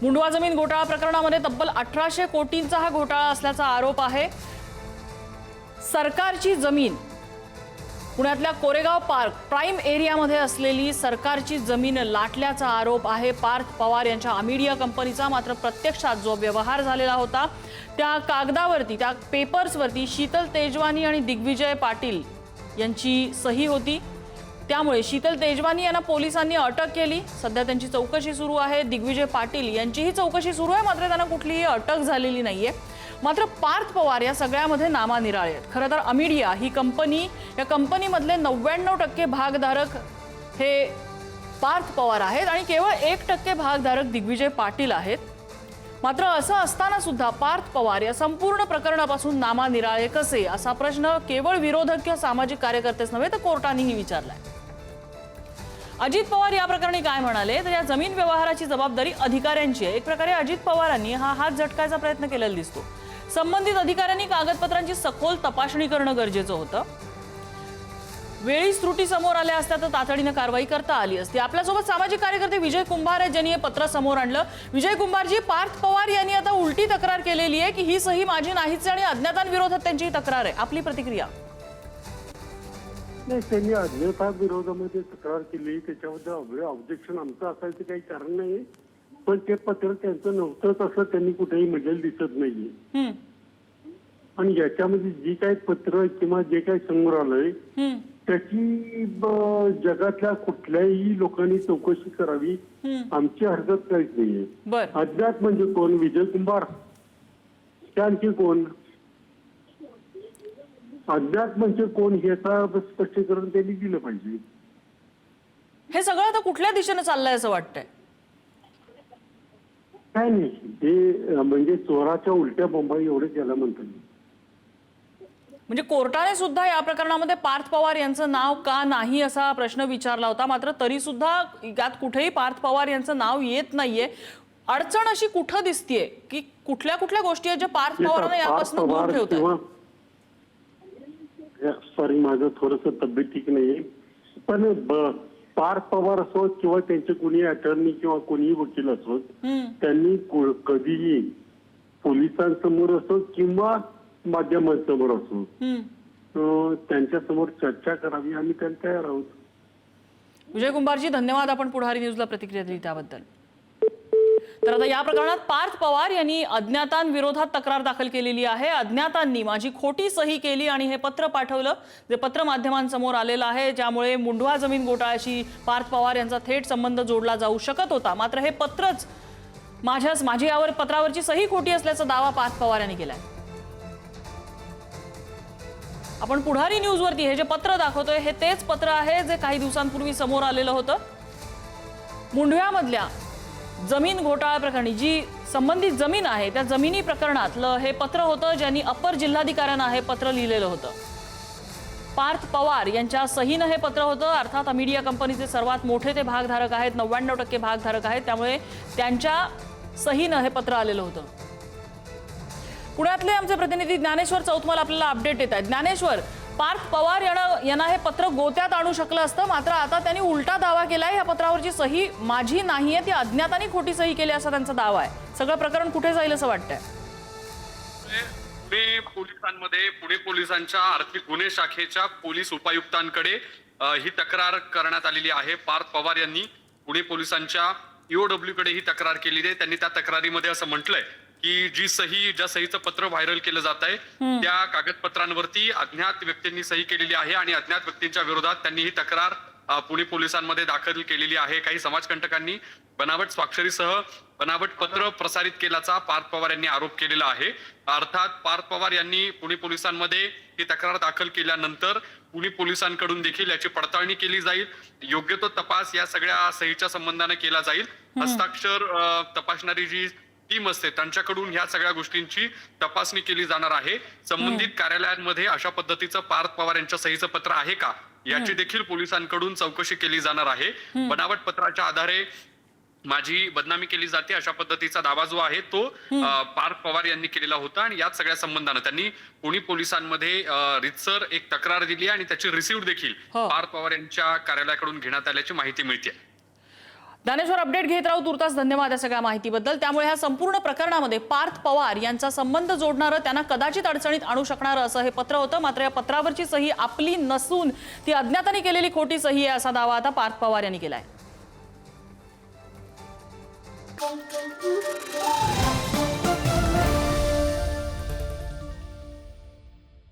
मुंडवा जमीन घोटाळा प्रकरणामध्ये तब्बल 1800 कोटींचा हा घोटाळा असल्याचा आरोप आहे। सरकारची जमीन पुण्यातल्या कोरेगाव पार्क प्राइम एरियामध्ये असलेली सरकारची जमीन लाटल्याचा आरोप आहे पार्थ पवार यांच्या अमिडिया कंपनीचा। मात्र प्रत्यक्षात जो व्यवहार झालेला होता त्या कागदावरती त्या पेपर्सवरती शीतल तेजवानी आणि दिग्विजय पाटील यांची सही होती। त्यामुळे शीतल तेजवानी यांना पोलिसांनी अटक केली। सध्या त्यांची चौकशी सुरू आहे। दिग्विजय पाटील यांचीही चौकशी सुरू आहे, मात्र त्यांना कुठलीही अटक झालेली नाहीये। मात्र पार्थ पवार या सगळ्यामध्ये नामानिराळे आहेत। खरं तर अमिडिया ही कंपनी, या कंपनीमधले 99% भागधारक हे पार्थ पवार आहेत आणि केवळ 1% भागधारक दिग्विजय पाटील आहेत। मात्र असं असताना सुद्धा पार्थ पवार या संपूर्ण प्रकरणापासून नामानिराळे कसे, असा प्रश्न केवळ विरोधक किंवा सामाजिक कार्यकर्तेच नव्हे तर कोर्टानेही विचारलाय। अजित पवार या प्रकरणी काय म्हणाले तर या जमीन व्यवहाराची जबाबदारी अधिकाऱ्यांची आहे। एक प्रकारे अजित पवारांनी हा हात झटकायचा प्रयत्न केलेला दिसतो। संबंधित अधिकाऱ्यांनी कागदपत्रांची सखोल तपासणी करणं गरजेचं होतं। वेळीच त्रुटी समोर आल्या असत्या तर तातडीने कारवाई करता आली असती। आपल्यासोबत सामाजिक कार्यकर्ते विजय कुंभार आहेत, ज्यांनी हे पत्र समोर आणलं। विजय कुंभारजी, पार्थ पवार यांनी आता उलटी तक्रार केलेली आहे की ही सही माझी नाहीच आणि अज्ञातांविरोधात त्यांची तक्रार आहे। आपली प्रतिक्रिया? नाही, त्यांनी अज्ञाता विरोधामध्ये तक्रार केली, त्याच्याबद्दल ऑब्जेक्शन आमचं असायचं काही कारण नाही। पण ते पत्र त्यांचं नव्हतंच असं त्यांनी कुठेही म्हटलेलं दिसत नाहीये। आणि याच्यामध्ये जी काही पत्र किंवा जे काही समोर आलंय त्याची जगातल्या कुठल्याही लोकांनी चौकशी करावी, आमची हरकत काहीच नाहीये। अज्ञात म्हणजे कोण? विजय कुंभार? त्या आणखी कोण? अज्ञात म्हणजे कोण याचा स्पष्टीकरण त्यांनी दिलं पाहिजे। हे सगळं आता कुठल्या दिशेने चाललंय असं वाटतंय? काय नाही, हे म्हणजे चोराच्या उलट्या बोंबा एवढे त्याला म्हणतात। म्हणजे कोर्टाने सुद्धा या प्रकरणामध्ये पार्थ पवार यांचं नाव का नाही असा प्रश्न विचारला होता, मात्र तरी सुद्धा यात कुठेही पार्थ पवार यांचं नाव येत नाहीये। अडचण अशी कुठं दिसतीये की कुठल्या कुठल्या गोष्टी आहेत ज्या पार्थ पवारांना यापासून दूर ठेवतात? सॉरी, माझं थोडंसं तब्येत ठीक नाहीये, पण पार्थ पवार असो किंवा त्यांचे कोणी अटर्नी किंवा कोणीही वकील असो, त्यांनी कधीही पोलिसांसमोर असो किंवा माध्यमांसमोर असो त्यांच्या समोर चर्चा करावी, आम्ही त्यांना तयार आहोत। विजय कुंभारजी, धन्यवाद आपण पुढारी न्यूजला प्रतिक्रिया दिली त्याबद्दल। तर आता या प्रकरणात पार्थ पवार यांनी अज्ञातांविरोधात तक्रार दाखल केलेली आहे। अज्ञातांनी माझी खोटी सही केली आणि हे पत्र पाठवलं, जे पत्र माध्यमांसमोर आलेलं आहे, ज्यामुळे मुंडवा जमीन घोटाळ्याशी पार्थ पवार यांचा थेट संबंध जोडला जाऊ शकत होता। मात्र हे पत्रच माझी यावर पत्रावरची सही खोटी असल्याचा दावा पार्थ पवार यांनी केलाय। आपण पुढारी न्यूजवरती हे जे पत्र दाखवतोय हे तेच पत्र आहे जे काही दिवसांपूर्वी समोर आलेलं होतं। मुंडव्यामधल्या जमीन घोटाळा प्रकरणी जी संबंधित जमीन आहे त्या जमिनी प्रकरणातलं हे पत्र होतं, ज्यांनी अपर जिल्हाधिकाऱ्यांना हे पत्र लिहिलेलं होतं। पार्थ पवार यांच्या सहीनं हे पत्र होतं। अर्थात अमिडिया कंपनीचे सर्वात मोठे ते भागधारक आहेत, 99% भागधारक आहेत, त्यामुळे त्यांच्या सहीनं हे पत्र आलेलं होतं। पुण्यातले आमचे प्रतिनिधी ज्ञानेश्वर चौतमल आपल्याला अपडेट देत आहेत। ज्ञानेश्वर, पार्थ पवार यांना हे पत्र गोत्यात आणू शकलं असतं, मात्र आता त्यांनी उलटा दावा केलाय, या पत्रावरची सही माझी नाहीये, ती अज्ञातांनी खोटी सही केली असा त्यांचा दावा आहे। सगळं प्रकरण कुठे जाईल असं वाटतंय? पुणे पोलिसांच्या आर्थिक गुन्हे शाखेच्या पोलीस उपायुक्तांकडे ही तक्रार करण्यात आलेली आहे। पार्थ पवार यांनी पुणे पोलिसांच्या ईओडब्ल्यू कडे ही तक्रार केलेली आहे। त्यांनी त्या तक्रारीमध्ये असं म्हटलंय की ज्या सहीचं पत्र व्हायरल केलं जात आहे त्या कागदपत्रांवरती अज्ञात व्यक्तींनी सही केलेली आहे आणि अज्ञात व्यक्तींच्या विरोधात त्यांनी ही तक्रार पुणे पोलिसांमध्ये दाखल केलेली आहे। काही समाजकंटकांनी बनावट स्वाक्षरीसह बनावट पत्र प्रसारित केल्याचा पार्थ पवार यांनी आरोप केलेला आहे। अर्थात पार्थ पवार यांनी पुणे पोलिसांमध्ये ही तक्रार दाखल केल्यानंतर पुणे पोलिसांकडून देखील याची पडताळणी केली जाईल। योग्य तो तपास या सगळ्या सहीच्या संबंधाने केला जाईल। हस्ताक्षर तपासणारी जी टीम असते त्यांच्याकडून ह्या सगळ्या गोष्टींची तपासणी केली जाणार आहे। संबंधित कार्यालयांमध्ये अशा पद्धतीचं पार्थ पवार यांच्या सहीचं पत्र आहे का याची देखील पोलिसांकडून चौकशी केली जाणार आहे। बनावट पत्राच्या आधारे माझी बदनामी केली जाते अशा पद्धतीचा दावा जो आहे तो पार्थ पवार यांनी केलेला होता आणि याच सगळ्या संबंधाने त्यांनी पुणे पोलिसांमध्ये रितसर एक तक्रार दिली आणि त्याची रिसिव्ह देखील पार्थ पवार यांच्या कार्यालयाकडून घेण्यात आल्याची माहिती मिळते। ज्ञानेश्वर, अपडेट घेत राहू. तुर्तास धन्यवाद या सगळ्या माहितीबद्दल. त्यामुळे ह्या संपूर्ण प्रकरणामध्ये पार्थ पवार यांचा संबंध जोडणारं, त्यांना कदाचित अडचणीत आणू शकणारं असं हे पत्र होतं. मात्र या पत्रावरची सही आपली नसून ती अज्ञाताने केलेली खोटी सही आहे असा दावा आता पार्थ पवार यांनी केलाय.